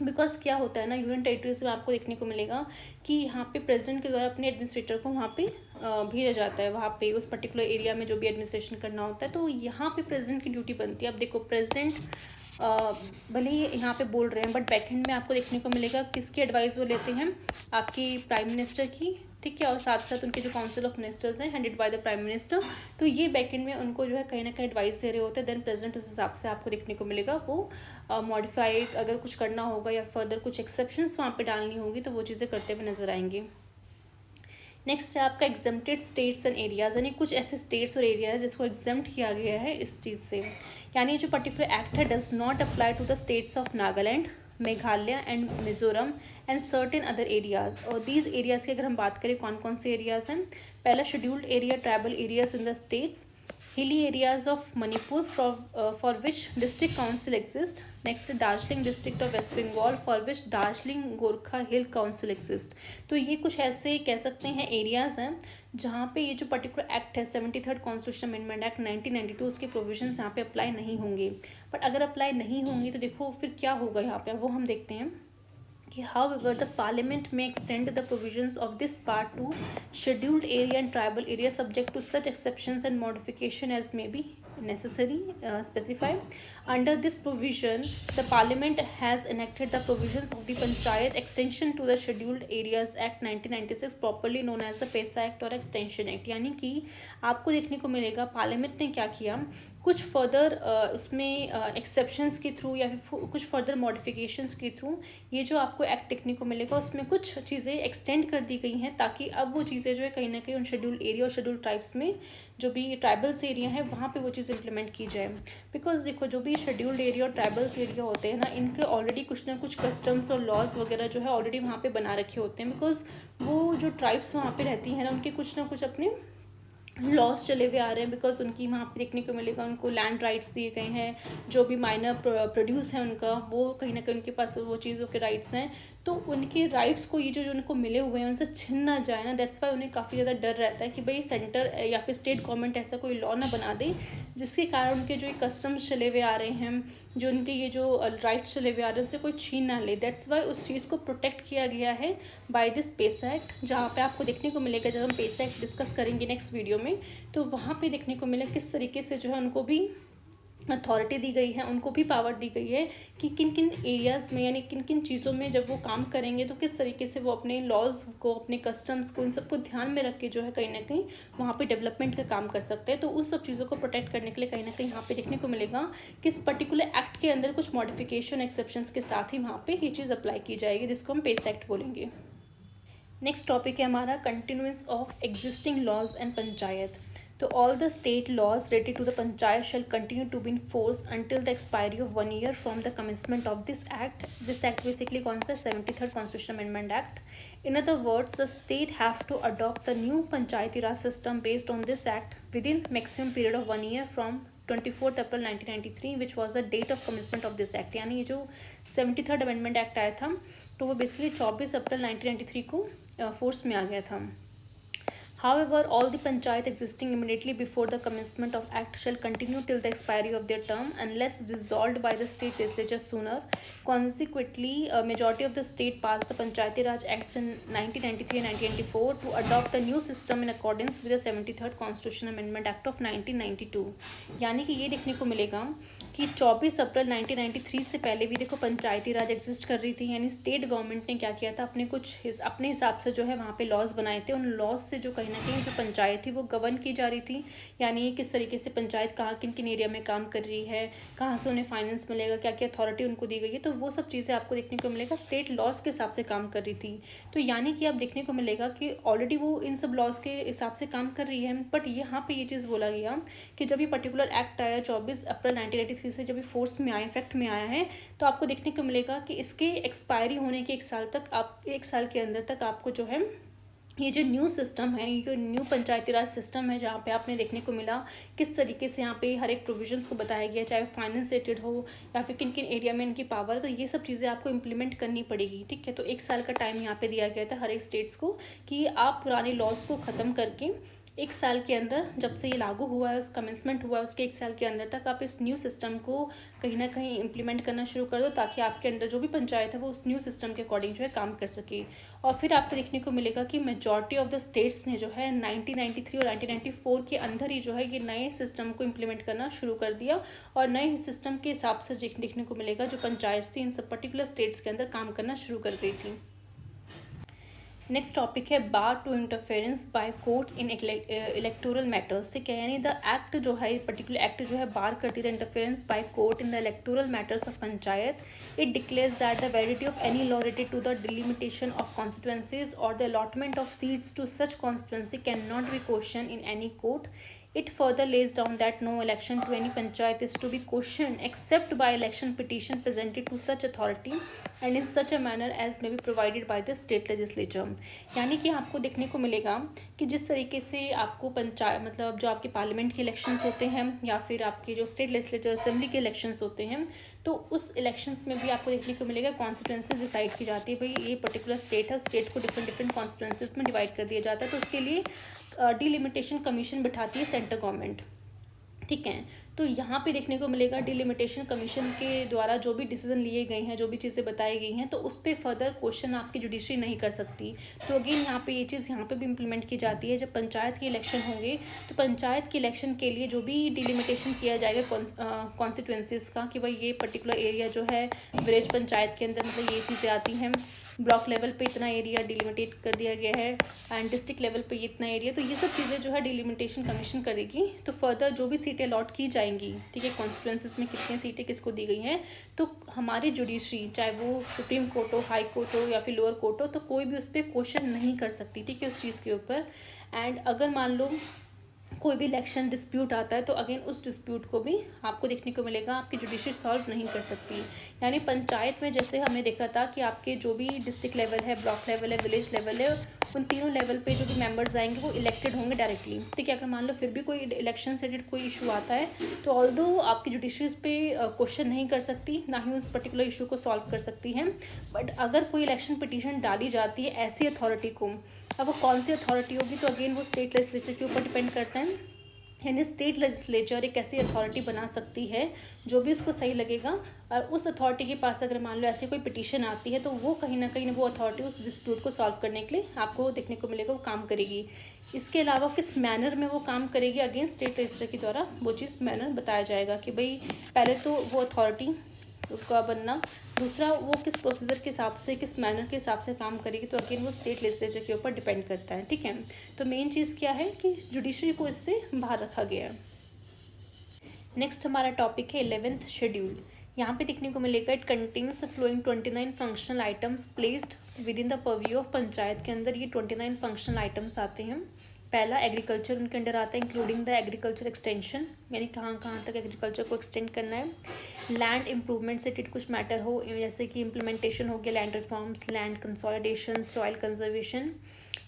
बिकॉज क्या होता है ना यूनियन टेरिटरीज में आपको देखने को मिलेगा कि यहाँ पे प्रेसिडेंट के द्वारा अपने एडमिनिस्ट्रेटर को वहाँ पे भेजा जाता है, वहाँ पे उस पर्टिकुलर एरिया में जो भी एडमिनिस्ट्रेशन करना होता है, तो यहाँ पे प्रेसिडेंट की ड्यूटी बनती है। अब देखो प्रेसिडेंट भले ही यहाँ पे बोल रहे हैं बट बैकएंड में आपको देखने को मिलेगा किसकी एडवाइस वो लेते हैं, आपकी प्राइम मिनिस्टर की ठीक है, और साथ साथ उनके जो काउंसिल ऑफ मिनिस्टर्स हैं headed by the prime minister, तो ये बैकेंड में उनको जो है कहीं ना कहीं एडवाइस दे रहे होते हैं। देन प्रेजेंट उस हिसाब से आपको देखने को मिलेगा वो मॉडिफाई अगर कुछ करना होगा या फर्दर कुछ एक्सेप्शंस वहाँ पे डालनी होगी तो वो चीज़ें करते हुए नजर आएंगे। नेक्स्ट है आपका एग्जेम्प्टेड स्टेट्स एंड एरियाज, यानी कुछ ऐसे स्टेट्स और एरियाज जिसको एग्जेम्प्ट किया गया है इस चीज़ से, यानी जो पर्टिकुलर एक्ट है does not apply to the states of Nagaland, Meghalaya and Mizoram and certain other areas. और दीज एरियाज़ की अगर हम बात करें कौन कौन से एरियाज़ हैं, पहला scheduled area tribal areas in the states, hilly areas of Manipur for which district council exist. Next, Darjeeling district of West Bengal for which Darjeeling Gorkha Hill council exist. तो ये कुछ ऐसे कह सकते हैं एरियाज़ हैं जहाँ पे ये जो पर्टिकुलर एक्ट है 73rd कॉन्स्टिट्यूशन अमेंडमेंट एक्ट 1992 उसके प्रोविजंस यहाँ पे अप्लाई नहीं होंगे। बट अगर अप्लाई नहीं होंगी तो देखो फिर क्या होगा यहाँ पे, वो हम देखते हैं कि however the parliament may extend the provisions of this part to scheduled area and tribal area subject to such exceptions and modification as may be necessary specified. Under this provision the parliament has enacted the provisions of the Panchayat extension to the scheduled areas act 1996 properly known as the PESA act और extension act। यानी कि आपको देखने को मिलेगा पार्लियामेंट ने क्या किया, कुछ फर्दर उसमें एक्सेप्शंस के थ्रू या फिर कुछ फर्दर मॉडिफिकेशंस के थ्रू ये जो आपको एक्ट देखने को मिलेगा उसमें कुछ चीज़ें एक्सटेंड कर दी गई हैं ताकि अब वो चीज़ें जो है कहीं ना कहीं उन शेड्यूल्ड एरिया और शेड्यूल्ड ट्राइब्स में जो भी ट्राइबल्स एरिया है वहाँ पे वो चीज़ इंप्लीमेंट की जाए। बिकॉज देखो जो भी शेड्यूल्ड एरिया और ट्राइबल्स एरिया होते हैं ना, इनके ऑलरेडी कुछ ना कुछ कस्टम्स और लॉज वगैरह जो है ऑलरेडी वहाँ पे बना रखे होते हैं। बिकॉज वो जो ट्राइब्स वहाँ पे रहती हैं ना उनके कुछ ना कुछ अपने लॉस चले हुए आ रहे हैं। बिकॉज उनकी वहाँ पे देखने को मिलेगा उनको लैंड राइट्स दिए गए हैं, जो भी माइनर प्रोड्यूस है उनका वो कहीं ना कहीं उनके पास वो चीज़ों के राइट्स हैं। तो उनके राइट्स को ये जो उनको मिले हुए हैं उनसे छिन ना जाए ना, दैट्स वाई उन्हें काफ़ी ज़्यादा डर रहता है कि भाई सेंटर या फिर स्टेट गवर्नमेंट ऐसा कोई लॉ ना बना दे जिसके कारण उनके जो कस्टम्स चले हुए आ रहे हैं, जो उनके ये जो राइट्स चले हुए आ रहे हैं उनसे कोई छीन ना ले। दैट्स वाई उस चीज़ को प्रोटेक्ट किया गया है बाय दिस पेसा एक्ट, जहाँ पे आपको देखने को मिलेगा जब हम पेसा एक्ट डिस्कस करेंगे नेक्स्ट वीडियो में तो वहाँ पे देखने को मिला किस तरीके से जो है उनको भी अथॉरिटी दी गई है, उनको भी पावर दी गई है कि किन किन एरियाज़ में यानी किन किन चीज़ों में जब वो काम करेंगे तो किस तरीके से वो अपने लॉज को अपने कस्टम्स को इन सबको ध्यान में रख के जो है कहीं ना कहीं वहाँ पे डेवलपमेंट का काम कर सकते हैं। तो उस सब चीज़ों को प्रोटेक्ट करने के लिए कहीं ना कहीं यहाँ पे देखने को मिलेगा कि इस पर्टिकुलर एक्ट के अंदर कुछ मॉडिफिकेशन एक्सेप्शंस के साथ ही वहाँ पे ये चीज़ अप्लाई की जाएगी जिसको हम पेस एक्ट बोलेंगे। नेक्स्ट टॉपिक है हमारा continuance of existing laws and panchayat. तो all the state laws related to the panchayat shall continue to be in force until the expiry of 1 year from the commencement of this act. This act basically कौन सा 73rd Constitution Amendment Act. In other words, the state have to adopt the new Panchayati Raj system based on this act within maximum period of 1 year from 24th April 1993 which was the date of commencement of this act। यानी ये जो 73rd Amendment Act आया था तो वो बेसिकली 24 अप्रैल 1993 को फोर्स में आ गया था। However, all the panchayat existing immediately before the commencement of act shall continue till the expiry of their term unless dissolved by the state legislature sooner. Consequently, a majority of the state passed the Panchayati Raj Acts in 1993 and 1994 to adopt the new system in accordance with the 73rd Constitution Amendment Act of 1992। यानी कि ये देखने को मिलेगा कि 24 अप्रैल 1993 से पहले भी देखो पंचायती राज एग्जिस्ट कर रही थी। यानी स्टेट गवर्नमेंट ने क्या किया था अपने हिसाब से जो है वहाँ पे लॉज बनाए थे। उन लॉज से जो कहीं ना कहीं जो पंचायत थी वो गवर्न की जा रही थी, यानी किस तरीके से पंचायत कहाँ किन किन एरिया में काम कर रही है, कहाँ से उन्हें फाइनेंस मिलेगा, क्या क्या अथॉरिटी उनको दी गई है, तो वो सब चीज़ें आपको देखने को मिलेगा स्टेट लॉज के हिसाब से काम कर रही थी। तो यानी कि आप देखने को मिलेगा कि ऑलरेडी वो इन सब लॉज के हिसाब से काम कर रही है। बट यहाँ पर ये चीज़ बोला गया कि जब ये पर्टिकुलर एक्ट आया 24 अप्रैल 1983 से जब ये फोर्स में आया, इफेक्ट में आया है, तो आपको देखने को मिलेगा कि इसके एक्सपायरी होने के 1 साल तक एक साल के अंदर तक आपको जो है ये जो न्यू सिस्टम है, ये जो न्यू पंचायती राज सिस्टम है जहाँ पे आपने देखने को मिला किस तरीके से यहाँ पे हर एक प्रोविजंस को बताया गया, चाहे फाइनेंस रिलेटेड हो या फिर किन किन एरिया में इनकी पावर, तो ये सब चीज़ें आपको इम्प्लीमेंट करनी पड़ेगी। ठीक है, तो 1 साल का टाइम यहाँ पे दिया गया था हर एक स्टेट्स को कि आप पुराने लॉज को ख़त्म करके 1 साल के अंदर, जब से ये लागू हुआ है, उस कमेंसमेंट हुआ है उसके 1 साल के अंदर तक आप इस न्यू सिस्टम को कहीं ना कहीं इम्प्लीमेंट करना शुरू कर दो ताकि आपके अंडर जो भी पंचायत है वो उस न्यू सिस्टम के अकॉर्डिंग जो है काम कर सके। और फिर आपको देखने को मिलेगा कि मेजॉरिटी ऑफ द स्टेट्स ने जो है 1993 और 1994 के अंदर ही जो है ये नए सिस्टम को इम्प्लीमेंट करना शुरू कर दिया और नए सिस्टम के हिसाब से देखने को मिलेगा जो पंचायत थी इन सब पर्टिकुलर स्टेट्स के अंदर काम करना शुरू कर गई थी। नेक्स्ट टॉपिक है bar to interference by courts in electoral matters. ठीक है, यानी द एक्ट जो है, पर्टिकुलर एक्ट जो है बार करती है interference by court in the electoral matters of panchayat. It declares that the validity of any law related to the delimitation of constituencies और the allotment of seats to such constituency can not be question in any court. It further lays down that no election to any panchayat is to be questioned except by election petition presented to such authority and in such a manner as may be provided by the state legislature. यानी कि आपको देखने को मिलेगा कि जिस तरीके से आपको पंचायत मतलब जो आपके पार्लियामेंट के इलेक्शंस होते हैं या फिर आपके जो स्टेट लेजिस्लेचर असेंबली के इलेक्शंस होते हैं, तो उस इलेक्शंस में भी आपको देखने को मिलेगा कॉन्स्टिट्यूंसीज डिसाइड की जाती है। भाई ये पर्टिकुलर स्टेट है, उस स्टेट को डिफरेंट डिफरेंट कॉन्स्टिट्यूंसीज में डिवाइड कर दिया जाता है, तो उसके लिए डिलिमिटेशन कमीशन बिठाती है सेंट्रल गवर्नमेंट। ठीक है, तो यहाँ पे देखने को मिलेगा डिलिमिटेशन कमीशन के द्वारा जो भी डिसीजन लिए गए हैं, जो भी चीज़ें बताई गई हैं, तो उस पर फर्दर क्वेश्चन आपकी जुडिशरी नहीं कर सकती। तो अगेन यहाँ पे ये चीज़ यहाँ पे भी इम्प्लीमेंट की जाती है। जब पंचायत के इलेक्शन होंगे तो पंचायत के इलेक्शन के लिए जो भी डिलिमिटेशन किया जाएगा कॉन्स्टिट्यूंसीज का, कि भाई ये पर्टिकुलर एरिया जो है विलेज पंचायत के अंदर मतलब ये चीज़ें आती हैं, ब्लॉक लेवल पे इतना एरिया डिलिमिटेट कर दिया गया है एंड डिस्ट्रिक्ट लेवल पे इतना एरिया, तो ये सब चीज़ें जो है डिलिमिटेशन कमीशन करेगी। तो फर्दर जो भी सीटें अलॉट की जाएंगी, ठीक है, कॉन्स्टिट्यूंसीज में कितनी सीटें किसको दी गई हैं, तो हमारी जुडिशरी चाहे वो सुप्रीम कोर्ट हो, हाई कोर्ट हो या फिर लोअर कोर्ट हो, तो कोई भी उस पर क्वेश्चन नहीं कर सकती, ठीक है, उस चीज़ के ऊपर। एंड अगर मान लो कोई भी इलेक्शन डिस्प्यूट आता है तो अगेन उस डिस्प्यूट को भी आपको देखने को मिलेगा आपकी जुडिशरी सॉल्व नहीं कर सकती। यानी पंचायत में जैसे हमने देखा था कि आपके जो भी डिस्ट्रिक्ट लेवल है, ब्लॉक लेवल है, विलेज लेवल है, उन तीनों लेवल पे जो भी मेंबर्स आएंगे वो इलेक्टेड होंगे डायरेक्टली। ठीक है, अगर मान लो फिर भी कोई इलेक्शन से रिलेटेड कोई इशू आता है तो ऑल्दो आपकी जुडिशरी उस पर क्वेश्चन नहीं कर सकती, ना ही उस पर्टिकुलर इशू को सॉल्व कर सकती है। बट अगर कोई इलेक्शन पिटीशन डाली जाती है ऐसी अथॉरिटी को, अब वो कौन सी अथॉरिटी होगी तो अगेन वो स्टेट लेजिस्लेचर के ऊपर डिपेंड करता है। यानी स्टेट लेजिस्लेचर एक ऐसी अथॉरिटी बना सकती है जो भी उसको सही लगेगा, और उस अथॉरिटी के पास अगर मान लो ऐसी कोई पिटीशन आती है तो वो कहीं ना कहीं वो अथॉरिटी उस डिस्प्यूट को सॉल्व करने के लिए आपको देखने को मिलेगा वो काम करेगी। इसके अलावा किस मैनर में वो काम करेगी अगेन स्टेट लेजिस्लेचर के द्वारा वो चीज़ मैनर बताया जाएगा कि भाई पहले तो वो अथॉरिटी उसका बनना, दूसरा वो किस प्रोसीजर के हिसाब से, किस मैनर के हिसाब से काम करेगी, तो अगेन वो स्टेट लेजिस्लेचर के ऊपर डिपेंड करता है। ठीक है, तो मेन चीज़ क्या है कि जुडिशरी को इससे बाहर रखा गया है। नेक्स्ट हमारा टॉपिक है 11th शेड्यूल। यहाँ पे देखने को मिलेगा it contains following 29 functional items placed within the purview of panchayat. के अंदर ये 29 फंक्शनल आइटम्स आते हैं। पहला एग्रीकल्चर उनके अंडर आता है, इंक्लूडिंग द एग्रीकल्चर एक्सटेंशन, यानी कहाँ कहाँ तक एग्रीकल्चर को एक्सटेंड करना है। लैंड इम्प्रूवमेंट से रिलेटेड कुछ मैटर हो, जैसे कि इम्प्लीमेंटेशन हो गया land reforms, land consolidation, soil conservation.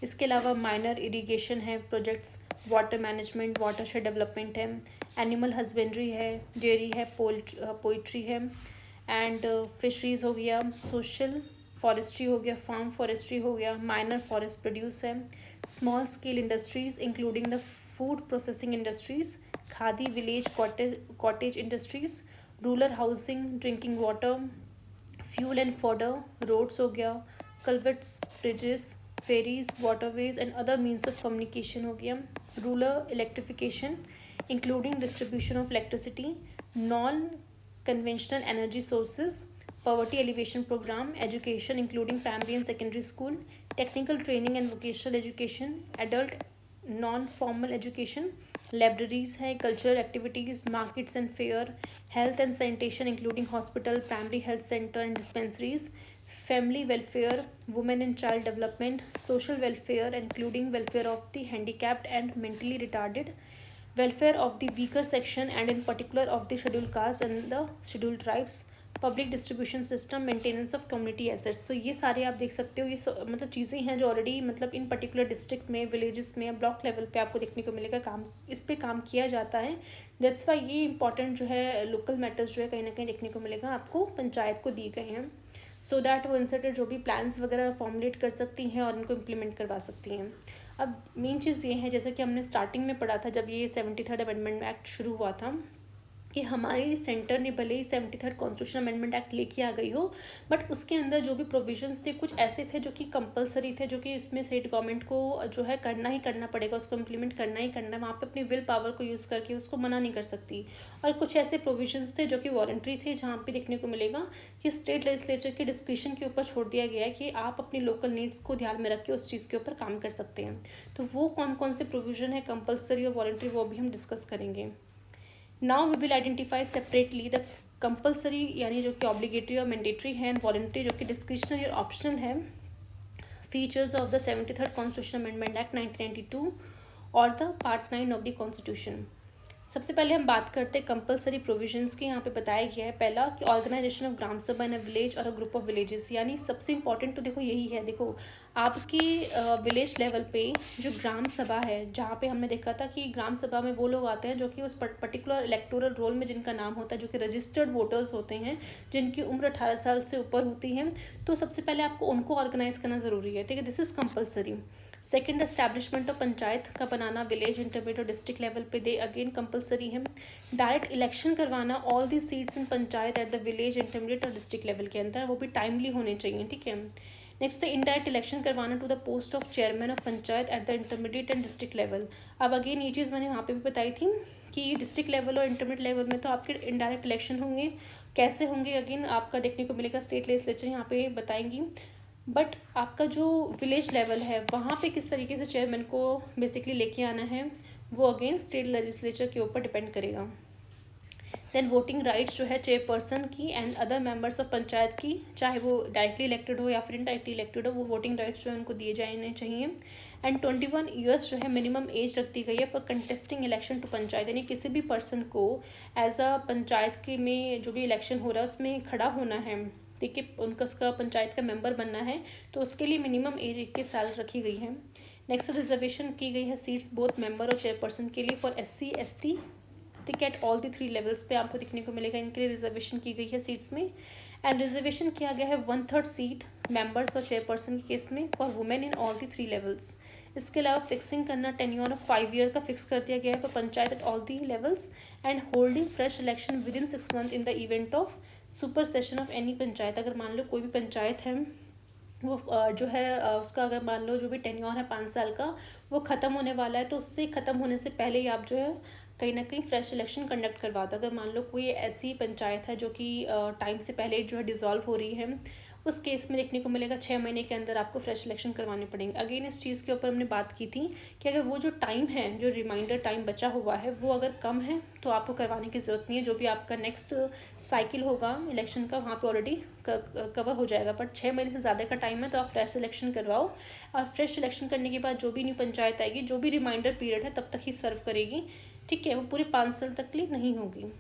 इसके अलावा माइनर इरीगेशन है projects, water management, watershed development है, एनिमल हस्बेंड्री है, डेयरी है, पोइट्री है एंड फिशरीज हो गया, सोशल फॉरेस्ट्री हो गया, फार्म फॉरेस्ट्री हो गया, माइनर फॉरेस्ट प्रोड्यूस है, small scale industries including the food processing industries, khadi village cottage industries, rural housing, drinking water, fuel and fodder, roads हो गया, culverts, bridges, ferries, waterways and other means of communication हो गया, rural electrification including distribution of electricity, non conventional energy sources, poverty alleviation program, education including primary and secondary school, technical training and vocational education, adult non-formal education, libraries है, cultural activities, markets and fair, health and sanitation including hospital, primary health center and dispensaries, family welfare, women and child development, social welfare including welfare of the handicapped and mentally retarded, welfare of the weaker section and in particular of the scheduled caste and the scheduled tribes, public distribution system, maintenance of community assets. तो ये सारे आप देख सकते हो, ये मतलब चीज़ें हैं जो ऑलरेडी मतलब इन पर्टिकुलर डिस्ट्रिक्ट में, विलेजेस में, ब्लॉक लेवल पे आपको देखने को मिलेगा काम, इस पे काम किया जाता है। दैट्स वाई ये इंपॉर्टेंट जो है लोकल मैटर्स जो है कहीं ना कहीं देखने को मिलेगा आपको पंचायत को दी गए हैं, सो दैट वो इनसे जो भी प्लान्स वगैरह फॉर्मुलेट कर सकती हैं और इनको इम्प्लीमेंट करवा सकती हैं। अब मेन चीज़ ये है, जैसे कि हमने स्टार्टिंग में पढ़ा था जब ये 73rd अमेंडमेंट एक्ट शुरू हुआ था, कि हमारे सेंटर ने भले ही 73rd कॉन्स्टिट्यूशन अमेंडमेंट एक्ट लेके आ गई हो, बट उसके अंदर जो भी प्रोविजंस थे कुछ ऐसे थे जो कि कंपलसरी थे, जो कि इसमें स्टेट गवर्नमेंट को जो है करना ही करना पड़ेगा, उसको इम्प्लीमेंट करना ही करना है, वहाँ पे अपनी विल पावर को यूज़ करके उसको मना नहीं कर सकती। और कुछ ऐसे प्रोविजंस थे जो कि वॉलंटरी थे, जहाँ पे देखने को मिलेगा कि स्टेट लेजिस्लेचर के डिस्क्रिप्शन के ऊपर छोड़ दिया गया है कि आप अपनी लोकल नीड्स को ध्यान में रख के उस चीज़ के ऊपर काम कर सकते हैं। तो वो कौन कौन से प्रोविजन है कंपलसरी और वॉलंटरी, वो भी हम डिस्कस करेंगे। Now we will identify separately the compulsory यानी जो कि ऑब्लिगेटरी और मैंडेटरी है, एंड वॉलंटरी जो कि डिस्क्रिशनरी और ऑप्शनल है, features of the 73rd constitution amendment act 1992 और the part 9 of the constitution. सबसे पहले हम बात करते हैं कंपलसरी प्रोविजंस की। यहाँ पे बताया गया है पहला कि ऑर्गेनाइजेशन ऑफ ग्राम सभा इन अ विलेज और अ ग्रुप ऑफ विलेजेस, यानी सबसे इंपॉर्टेंट तो देखो यही है। देखो आपकी विलेज लेवल पे जो ग्राम सभा है, जहाँ पे हमने देखा था कि ग्राम सभा में वो लोग आते हैं जो कि उस पर्टिकुलर इलेक्टोरल रोल में जिनका नाम होता है, जो कि रजिस्टर्ड वोटर्स होते हैं, जिनकी उम्र 18 साल से ऊपर होती है। तो सबसे पहले आपको उनको ऑर्गेनाइज करना ज़रूरी है, ठीक है, this is compulsory. Second, establishment of panchayat का बनाना विलेज, इंटरमीडिएट और डिस्ट्रिक्ट लेवल पे दे अगेन कंपलसरी है। डायरेक्ट इलेक्शन करवाना all the seats in panchayat at the village, intermediate और डिस्ट्रिक्ट लेवल के अंदर, वो भी टाइमली होने चाहिए, ठीक है। नेक्स्ट है इनडायरेक्ट इलेक्शन करवाना to the post of chairman of panchayat at the intermediate and district level. अब अगेन ये चीज़ मैंने वहाँ पे भी बताई थी कि डिस्ट्रिक्ट लेवल और इंटरमीडिएट लेवल में तो आपके इनडायरेक्ट इलेक्शन होंगे, कैसे होंगे अगेन आपका देखने को मिलेगा, स्टेट लेजिस्लेचर यहाँ पे बताएंगी। बट आपका जो विलेज लेवल है वहाँ पे किस तरीके से चेयरमैन को बेसिकली लेके आना है, वो अगेन स्टेट लेजिस्लेचर के ऊपर डिपेंड करेगा। देन वोटिंग राइट्स जो है चेयरपर्सन की and other members of panchayat की, चाहे वो डायरेक्टली इलेक्टेड हो या फिर इनडायरेक्टली इलेक्टेड हो, वो वोटिंग राइट्स जो है उनको दिए जाने चाहिए। एंड 21 ईयर्स जो है मिनिमम एज रख दी गई है for contesting election to panchayat, यानी किसी भी पर्सन को एज अ पंचायत के में जो भी इलेक्शन हो रहा है उसमें खड़ा होना है, ठीक है, उनका उसका पंचायत का मेंबर बनना है, तो उसके लिए मिनिमम एज 21 साल रखी गई है। नेक्स्ट रिजर्वेशन की गई है सीट्स बोथ मेंबर और चेयरपर्सन के लिए फॉर SC ST, ठीक है, एट ऑल दी 3 लेवल्स पे आपको देखने को मिलेगा, इनके लिए रिजर्वेशन की गई है सीट्स में। एंड रिजर्वेशन किया गया है 1/3 सीट मेंबर्स और चेयरपर्सन के केस में for women in all the 3 levels. इसके अलावा फिक्सिंग करना टेन्योर ऑफ 5 ईयर का फिक्स कर दिया गया है for panchayat at all the levels, and holding fresh election with in 6 month in the event of super session of any panchayat. अगर मान लो कोई भी पंचायत है वो जो है उसका अगर मान लो जो भी टेन्योर है 5 साल का वो ख़त्म होने वाला है, तो उससे ख़त्म होने से पहले ही आप जो है कहीं ना कहीं फ्रेश इलेक्शन कंडक्ट करवा दो। अगर मान लो कोई ऐसी पंचायत है जो कि टाइम से पहले जो है डिज़ोल्व हो रही है, उस केस में देखने को मिलेगा 6 महीने के अंदर आपको फ्रेश इलेक्शन करवाने पड़ेंगे। अगेन इस चीज़ के ऊपर हमने बात की थी कि अगर वो जो टाइम है, जो रिमाइंडर टाइम बचा हुआ है, वो अगर कम है तो आपको करवाने की ज़रूरत नहीं है, जो भी आपका नेक्स्ट साइकिल होगा इलेक्शन का वहाँ पे ऑलरेडी कवर हो जाएगा। बट 6 महीने से ज़्यादा का टाइम है तो आप फ्रेश इलेक्शन करवाओ, और फ्रेश इलेक्शन करने के बाद जो भी न्यू पंचायत आएगी, जो भी रिमाइंडर पीरियड है तब तक ही सर्व करेगी, ठीक है, वो पूरे 5 साल तक के लिए नहीं होगी।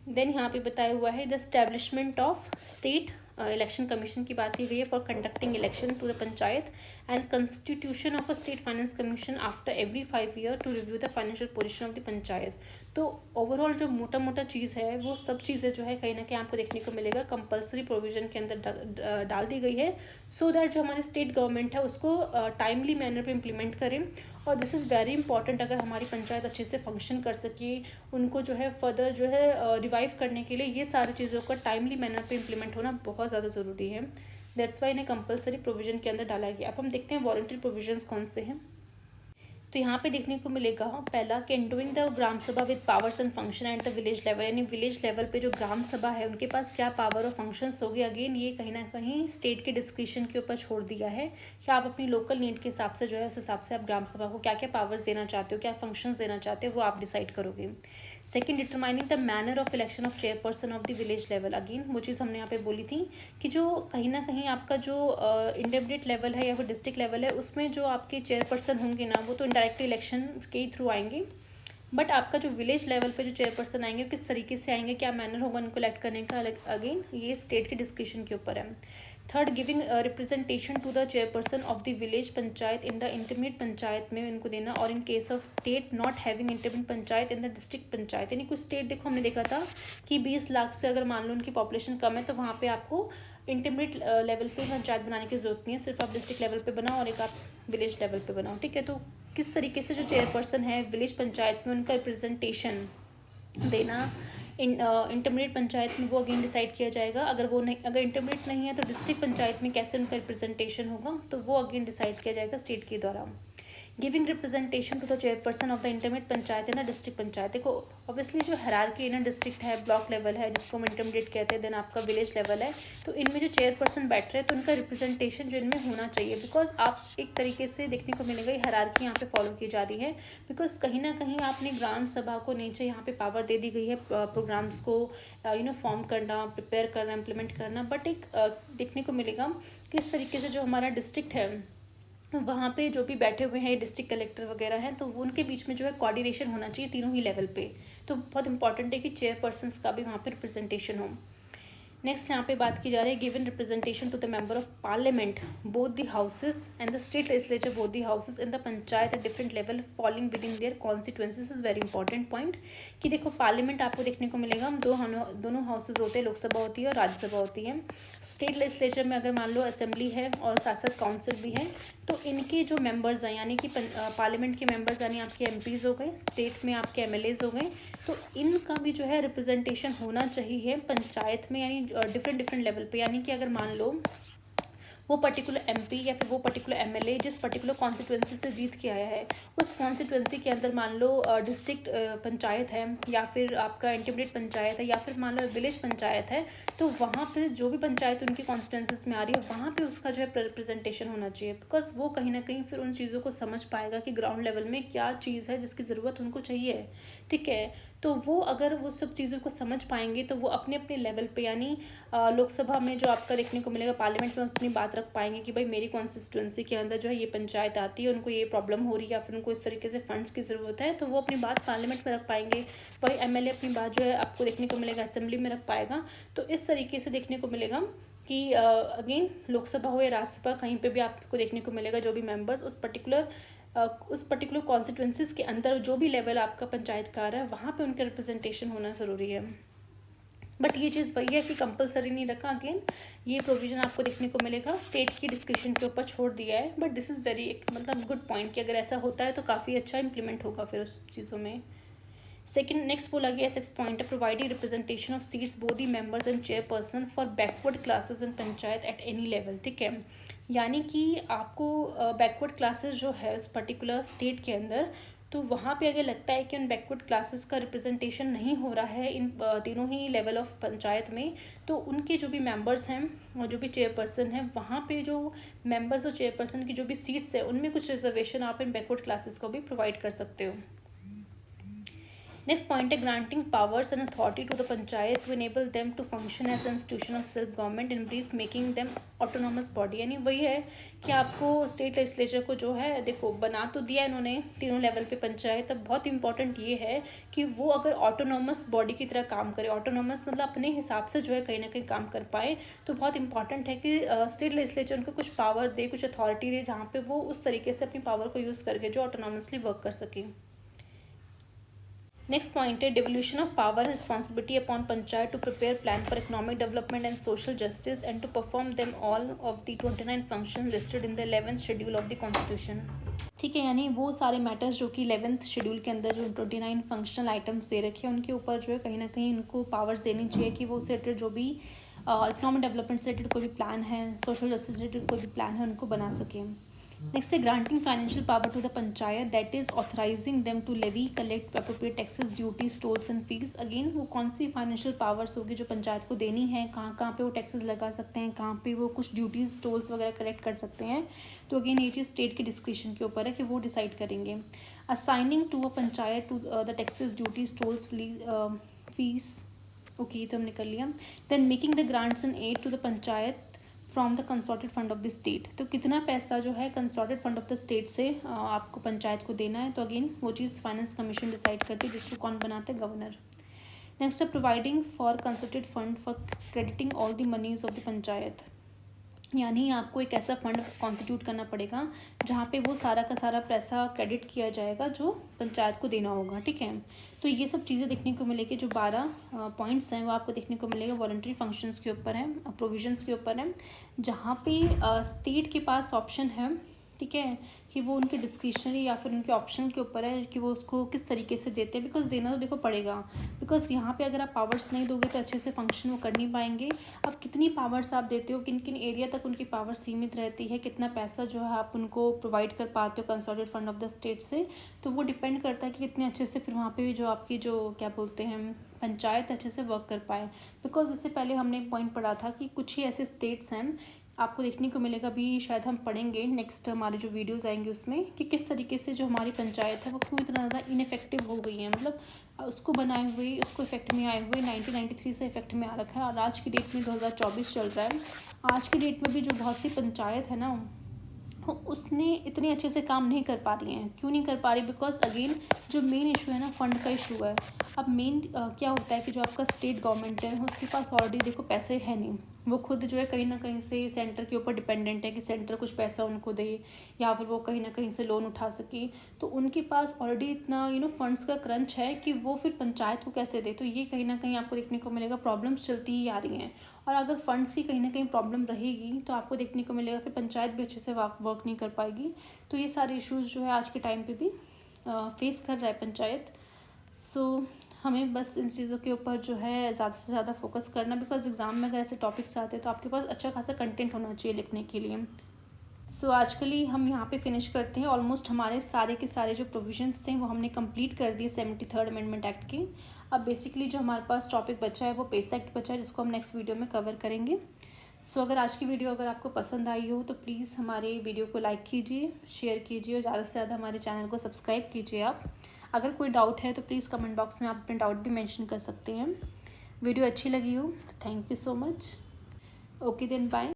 देन यहाँ पे बताया हुआ है the establishment of state election commission की बात की गई है for conducting election to the panchayat, and constitution of a state finance commission after every 5 year to review the financial position of the panchayat. तो ओवरऑल जो मोटा मोटा चीज़ है वो सब चीज़ें जो है कहीं ना कहीं आपको देखने को मिलेगा कंपलसरी प्रोविजन के अंदर डाल दी गई है, सो दैट जो हमारी स्टेट गवर्नमेंट है उसको टाइमली मैनर पे इम्प्लीमेंट करें। और दिस इज़ वेरी इंपॉर्टेंट, अगर हमारी पंचायत अच्छे से फंक्शन कर सके, उनको जो है फर्दर जो है रिवाइव करने के लिए ये सारी चीज़ों का टाइमली मैनर पे इम्प्लीमेंट होना बहुत ज़्यादा ज़रूरी है। दैट्स वाई इन्हें कंपलसरी प्रोविजन के अंदर डाला गया। अब हम देखते हैं वॉलंटरी प्रोविजंस कौन से हैं। तो यहाँ पे देखने को मिलेगा पहला कि डूइंग द ग्राम सभा with powers and function at the village level, यानी विलेज लेवल पे जो ग्राम सभा है उनके पास क्या पावर और फंक्शंस होंगे। अगेन ये कहीं ना कहीं स्टेट के डिस्क्रिप्शन के ऊपर छोड़ दिया है कि आप अपनी लोकल नीड के हिसाब से जो है उस हिसाब से आप ग्राम सभा को क्या क्या पावर्स देना चाहते हो, क्या फंक्शंस देना चाहते हो, वो आप डिसाइड करोगे। Second, determining the manner of election of chairperson of the village level. Again वो चीज़ हमने यहाँ पे बोली थी कि जो कहीं ना कहीं आपका जो इंटरमीडिएट लेवल है या फिर डिस्ट्रिक्ट लेवल है उसमें जो आपके चेयरपर्सन होंगे ना, वो तो इंडायरेक्टली इलेक्शन के ही थ्रू आएंगे, बट आपका जो विलेज लेवल पे जो चेयरपर्सन आएंगे किस तरीके से आएंगे, क्या मैनर होगा उनको इलेक्ट करने का, अगेन ये स्टेट के डिस्क्रिप्शन के ऊपर है। Third, giving representation to the chairperson of the village panchayat in the intermediate panchayat में इनको देना, और in case of state not having intermediate panchayat in the district panchayat, यानी कुछ स्टेट देखो हमने देखा था कि 20 लाख से अगर मान लो उनकी पॉपुलेशन कम है तो वहाँ पे आपको इंटरमीडिएट लेवल पे पंचायत बनाने की जरूरत नहीं है, सिर्फ आप डिस्ट्रिक्ट लेवल पे बनाओ और एक आप विलेज लेवल पे बनाओ, ठीक है। तो किस तरीके से जो चेयरपर्सन है विलेज पंचायत में उनका रिप्रेजेंटेशन देना इंटरमीडिएट पंचायत में वो अगेन डिसाइड किया जाएगा। अगर इंटरमीडिएट नहीं है तो डिस्ट्रिक्ट पंचायत में कैसे उनका रिप्रेजेंटेशन होगा तो वो अगेन डिसाइड किया जाएगा स्टेट के द्वारा। Giving representation to the chairperson of the intermediate panchayat in the district panchayat. देखो ऑब्वियसली जो हायरार्की इन डिस्ट्रिक्ट है, ब्लॉक लेवल है जिसको हम इंटरमीडिएट कहते हैं, देन आपका विलेज लेवल है, तो इनमें जो चेयरपर्सन बैठ रहे हैं तो उनका रिप्रेजेंटेशन जो इनमें होना चाहिए। बिकॉज आप एक तरीके से देखने को मिलेगा हायरार्की यहाँ पे फॉलो की जा रही है, बिकॉज कहीं ना कहीं आपने ग्राम सभा को नीचे यहाँ पे पावर दे दी गई है प्रोग्राम्स को फॉर्म करना, प्रिपेयर करना, इम्प्लीमेंट करना, बट एक देखने को मिलेगा किस तरीके से जो हमारा डिस्ट्रिक्ट है वहाँ पे जो भी बैठे हुए हैं डिस्ट्रिक्ट कलेक्टर वगैरह हैं तो वो उनके बीच में जो है कोऑर्डिनेशन होना चाहिए तीनों ही लेवल पे। तो बहुत इंपॉर्टेंट है कि चेयरपर्सन्स का भी वहाँ पे रिप्रेजेंटेशन हो। नेक्स्ट यहाँ पे बात की जा रही है given representation to the member of parliament both the houses and the state legislature both the houses in the panchayat at different level falling within their constituencies. Is very important point कि देखो पार्लियामेंट आपको देखने को मिलेगा दोनों हाउसेज होते हैं, लोकसभा होती है और राज्यसभा होती है। स्टेट लेजिस्लेचर में अगर मान लो असेंबली है और साथ साथ काउंसिल भी है, तो इनके जो मेंबर्स हैं यानी कि पार्लियामेंट के मेंबर्स यानी आपके एमपीज़ हो गए, स्टेट में आपके एमएलएज हो गए, तो इनका भी जो है रिप्रेजेंटेशन होना चाहिए पंचायत में यानी डिफरेंट लेवल पे। यानी कि अगर मान लो वो पर्टिकुलर एमपी या फिर वो पर्टिकुलर एमएलए जिस पर्टिकुलर कॉन्स्टिट्यूंसी से जीत के आया है, उस कॉन्स्टिट्यूंसी के अंदर मान लो डिस्ट्रिक्ट पंचायत है या फिर आपका इंटरमीडिएट पंचायत है या फिर मान लो विलेज पंचायत है, तो वहाँ पे जो भी पंचायत उनकी कॉन्स्टिट्यूंसीज में आ रही है वहाँ पे उसका जो है रिप्रेजेंटेशन होना चाहिए। बिकॉज वो कहीं ना कहीं फिर उन चीज़ों को समझ पाएगा कि ग्राउंड लेवल में क्या चीज़ है जिसकी ज़रूरत उनको चाहिए, ठीक है। तो वो अगर वो सब चीज़ों को समझ पाएंगे तो वो अपने अपने लेवल पे यानी लोकसभा में जो आपका देखने को मिलेगा, पार्लियामेंट में अपनी बात रख पाएंगे कि भाई मेरी कॉन्स्टिट्यूंसी के अंदर जो है ये पंचायत आती है, उनको ये प्रॉब्लम हो रही है या फिर उनको इस तरीके से फंड्स की ज़रूरत है, तो वो अपनी बात पार्लियामेंट में रख पाएंगे। वही एमएलए अपनी बात जो है आपको देखने को मिलेगा असेंबली में रख पाएगा। तो इस तरीके से देखने को मिलेगा कि अगेन लोकसभा हो या राज्यसभा कहीं पे भी आपको देखने को मिलेगा जो भी मेंबर्स उस पर्टिकुलर कॉन्स्टिट्यूंसीज के अंदर जो भी लेवल आपका पंचायत का आ रहा है वहाँ पे उनका रिप्रेजेंटेशन होना ज़रूरी है। बट ये चीज़ वही है कि कंपलसरी नहीं रखा, अगेन ये प्रोविज़न आपको देखने को मिलेगा स्टेट की डिस्क्रिप्शन के ऊपर छोड़ दिया है। बट दिस इज़ वेरी मतलब गुड पॉइंट कि अगर ऐसा होता है तो काफ़ी अच्छा इंप्लीमेंट होगा फिर उस चीज़ों में। सेकंड नेक्स्ट बोला गया सिक्स पॉइंट है providing representation of seats both the members and chairperson for backward classes in panchayat at any level, ठीक है। यानी कि आपको बैकवर्ड क्लासेस जो है उस पर्टिकुलर स्टेट के अंदर, तो वहाँ पे अगर लगता है कि उन बैकवर्ड क्लासेस का रिप्रेजेंटेशन नहीं हो रहा है इन तीनों ही लेवल ऑफ पंचायत में, तो उनके जो भी मेंबर्स हैं और जो भी चेयरपर्सन हैं वहाँ पे जो मेंबर्स और चेयरपर्सन की जो भी सीट्स है उनमें कुछ रिजर्वेशन आप इन बैकवर्ड क्लासेस को भी प्रोवाइड कर सकते हो। नेक्स्ट पॉइंट है granting powers and authority to the panchayat to enable them to function as institution of self government in brief making them autonomous body. यानी वही है कि आपको स्टेट लेजिस्लेचर को जो है देखो बना तो दिया इन्होंने तीनों लेवल पे पंचायत, अब बहुत इंपॉर्टेंट ये है कि वो अगर ऑटोनॉमस बॉडी की तरह काम करे, ऑटोनॉमस मतलब अपने हिसाब से जो है कहीं ना कहीं काम कर पाए, तो बहुत इंपॉर्टेंट है कि स्टेट लेजिस्लेचर उनको कुछ पावर दे, कुछ अथॉरिटी दे जहाँ पे वो उस तरीके से अपनी पावर को यूज़ करके जो ऑटोनॉमसली वर्क कर सकें। नेक्स्ट पॉइंट है devolution of power and responsibility upon panchayat to prepare plan for economic development and social justice and to perform them all of the 29 function listed in the 11th schedule of the constitution, ठीक है। यानी वो सारे मैटर्स जो कि 11th शेड्यूल के अंदर जो 29 फंक्शनल आइटम्स दे रखे हैं उनके ऊपर जो है कहीं ना कहीं इनको पावर्स देनी चाहिए कि वो उससे रिलेटेड जो भी इकोनॉमिक डेवलपमेंट से रिलेटेड कोई भी प्लान है, सोशल जस्टिस से रिलेटेड कोई भी प्लान है उनको बना सकें। नेक्स्ट है granting financial power to the panchayat that is authorising them to levy collect appropriate taxes duties tolls and fees. Again वो कौन सी फाइनेंशियल पावर्स होगी जो पंचायत को देनी है, कहाँ कहाँ पे वो टैक्सेस लगा सकते हैं, कहाँ पे वो कुछ ड्यूटीज टोल्स वगैरह कलेक्ट कर सकते हैं, तो अगेन ये चीज़ स्टेट के डिस्क्रिप्शन के ऊपर है कि वो डिसाइड करेंगे। Assigning to a panchayat to the taxes duties tolls fees, okay तो हमने कर लिया। Then making the grants and aid to the panchayat from the consolidated fund of the state, तो कितना पैसा जो है consolidated fund of the state से आपको पंचायत को देना है, तो अगेन वो चीज़ फाइनेंस कमीशन डिसाइड करती है जिसको कौन बनाते हैं, गवर्नर। नेक्स्ट है providing for consolidated fund for crediting all the moneys of the panchayat. यानी आपको एक ऐसा फंड कॉन्स्टिट्यूट करना पड़ेगा जहाँ पे वो सारा का सारा पैसा क्रेडिट किया जाएगा जो पंचायत को देना होगा, ठीक है। तो ये सब चीज़ें देखने को मिलेगी, जो 12 पॉइंट्स हैं वो आपको देखने को मिलेगा वॉलंटरी फंक्शंस के ऊपर है, प्रोविजंस के ऊपर है, जहाँ पे स्टेट के पास ऑप्शन है ठीक है, कि वो उनके डिस्क्रिशनरी या फिर उनके ऑप्शन के ऊपर है कि वो उसको किस तरीके से देते हैं, बिकॉज देना तो देखो पड़ेगा, बिकॉज यहाँ पे अगर आप पावर्स नहीं दोगे तो अच्छे से फंक्शन वो कर नहीं पाएंगे। अब कितनी पावर्स आप देते हो, किन किन एरिया तक उनकी पावर सीमित रहती है, कितना पैसा जो है आप उनको प्रोवाइड कर पाते हो consolidated fund of the state से, तो वो डिपेंड करता है कि कितने अच्छे से फिर वहाँ पे जो आपकी जो क्या बोलते हैं पंचायत अच्छे से वर्क कर पाए। बिकॉज इससे पहले हमने पॉइंट पढ़ा था कि कुछ ही ऐसे स्टेट्स हैं, आपको देखने को मिलेगा भी, शायद हम पढ़ेंगे नेक्स्ट हमारे जो वीडियोस आएंगे उसमें, कि किस तरीके से जो हमारी पंचायत है वो क्यों इतना ज़्यादा इनफेक्टिव हो गई है। मतलब उसको बनाए हुए, उसको इफेक्ट में आए हुए 1993 से इफेक्ट में आ रखा है, और आज की डेट में 2024 चल रहा है। आज की डेट में भी जो बहुत सी पंचायत है ना, उसने इतने अच्छे से काम नहीं कर पा रही हैं। क्यों नहीं कर पा रही? बिकॉज अगेन जो मेन इशू है ना, फंड का इशू है। अब मेन क्या होता है कि जो आपका स्टेट गवर्नमेंट है उसके पास ऑलरेडी देखो पैसे है नहीं, वो खुद जो है कहीं ना कहीं से सेंटर के ऊपर डिपेंडेंट है कि सेंटर कुछ पैसा उनको दे या फिर वो कहीं ना कहीं से लोन उठा सके। तो उनके पास ऑलरेडी इतना फंड्स का क्रंच है कि वो फिर पंचायत को कैसे दे। तो ये कहीं ना कहीं आपको देखने को मिलेगा प्रॉब्लम्स चलती ही आ रही हैं। और अगर फंड्स की कहीं ना कहीं प्रॉब्लम रहेगी तो आपको देखने को मिलेगा फिर पंचायत भी अच्छे से वर्क नहीं कर पाएगी। तो ये सारे इश्यूज़ जो है आज के टाइम पे भी फेस कर रहा है पंचायत। सो हमें बस इन चीज़ों के ऊपर जो है ज़्यादा से ज़्यादा फोकस करना, बिकॉज एग्ज़ाम में अगर ऐसे टॉपिक्स आते हैं तो आपके पास अच्छा खासा कंटेंट होना चाहिए लिखने के लिए। सो आज के लिए हम यहाँ पे फिनिश करते हैं। ऑलमोस्ट हमारे सारे के सारे जो प्रोविजंस थे वो हमने कंप्लीट कर दिए 73rd अमेंडमेंट एक्ट के। अब बेसिकली जो हमारे पास टॉपिक बचा है वो पेसा एक्ट बचा है, जिसको हम नेक्स्ट वीडियो में कवर करेंगे। सो अगर आज की वीडियो अगर आपको पसंद आई हो तो प्लीज़ हमारे वीडियो को लाइक कीजिए, शेयर कीजिए और ज़्यादा से ज़्यादा हमारे चैनल को सब्सक्राइब कीजिए। आप अगर कोई डाउट है तो प्लीज़ कमेंट बॉक्स में आप अपने डाउट भी मेंशन कर सकते हैं। वीडियो अच्छी लगी हो तो thank you so much. Okay then bye.